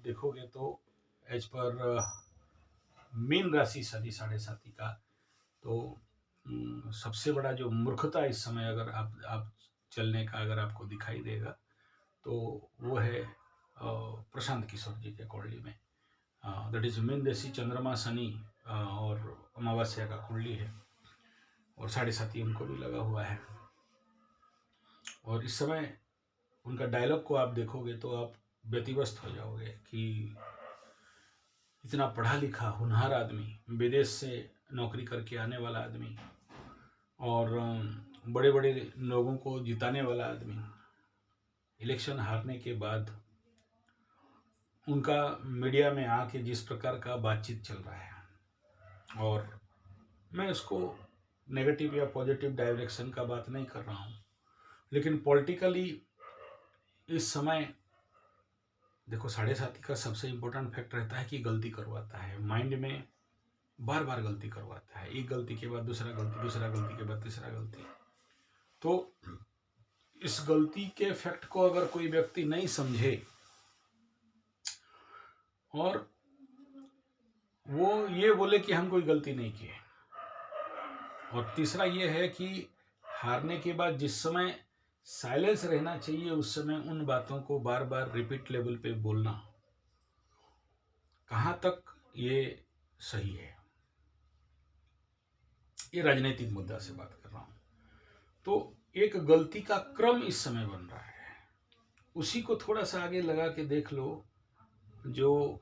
देखोगे तो as per mean राशि शनि साढ़े साथी का, तो सबसे बड़ा जो मूर्खता इस समय अगर आप चलने का अगर आपको दिखाई देगा तो वो है प्रशांत किशोर जी के कुंडली में। दैट इज मीन देशी चंद्रमा शनि और अमावस्या का कुंडली है, और साढ़े साथी उनको भी लगा हुआ है। और इस समय उनका डायलॉग को आप देखोगे तो आप व्यतिव्यस्त हो जाओगे कि इतना पढ़ा लिखा होनहार आदमी, विदेश से नौकरी करके आने वाला आदमी, और बड़े बड़े लोगों को जिताने वाला आदमी, इलेक्शन हारने के बाद उनका मीडिया में आके जिस प्रकार का बातचीत चल रहा है, और मैं उसको नेगेटिव या पॉजिटिव डायरेक्शन का बात नहीं कर रहा हूँ, लेकिन पॉलिटिकली इस समय देखो साढ़े साथी का सबसे इम्पोर्टेंट फैक्ट रहता है कि गलती करवाता है, माइंड में बार बार गलती करवाता है, एक गलती के बाद दूसरा गलती, दूसरा गलती के बाद तीसरा गलती। तो इस गलती के फैक्ट को अगर कोई व्यक्ति नहीं समझे और वो ये बोले कि हम कोई गलती नहीं किए, और तीसरा ये है कि हारने के बाद जिस समय साइलेंस रहना चाहिए उस समय उन बातों को बार बार रिपीट लेवल पे बोलना, कहाँ तक ये सही है? ये राजनीतिक मुद्दा से बात कर रहा हूँ। तो एक गलती का क्रम इस समय बन रहा है, उसी को थोड़ा सा आगे लगा के देख लो। जो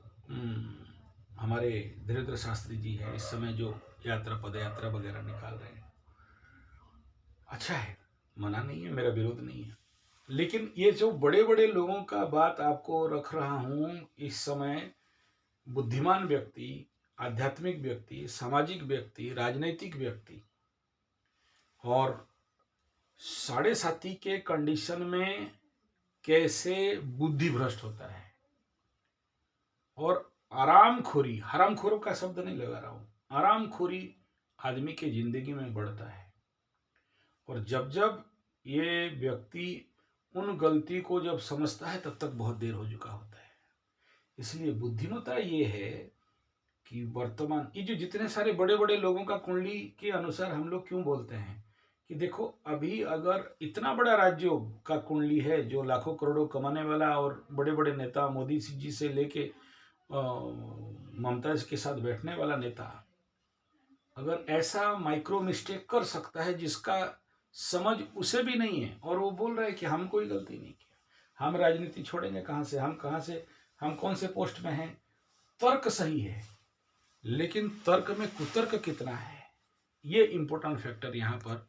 हमारे धीरेन्द्र शास्त्री जी है, इस समय जो यात्रा पद यात्रा वगैरह निकाल रहे हैं, अच्छा है, मना नहीं है, मेरा विरोध नहीं है, लेकिन ये जो बड़े बड़े लोगों का बात आपको रख रहा हूँ इस समय, बुद्धिमान व्यक्ति, आध्यात्मिक व्यक्ति, सामाजिक व्यक्ति, राजनीतिक व्यक्ति, और साढ़े साथी के कंडीशन में कैसे बुद्धि भ्रष्ट होता है, और आरामखोरी, हरामखोरों का शब्द नहीं लगा रहा हूं, आरामखोरी आदमी के जिंदगी में बढ़ता है। और जब जब ये व्यक्ति उन गलती को जब समझता है तब तक बहुत देर हो चुका होता है। इसलिए बुद्धिमत्ता ये है कि वर्तमान ये जो जितने सारे बड़े बड़े लोगों का कुंडली के अनुसार हम लोग क्यों बोलते हैं कि देखो अभी अगर इतना बड़ा राज्यों का कुंडली है जो लाखों करोड़ों कमाने वाला, और बड़े बड़े नेता मोदी जी से लेके ममताज के साथ बैठने वाला नेता, अगर ऐसा माइक्रो मिस्टेक कर सकता है जिसका समझ उसे भी नहीं है, और वो बोल रहा है कि हम कोई गलती नहीं किया, हम राजनीति छोड़ेंगे कहाँ से, हम कौन से पोस्ट में हैं। तर्क सही है, लेकिन तर्क में कुतर्क कितना है, ये इंपॉर्टेंट फैक्टर यहाँ पर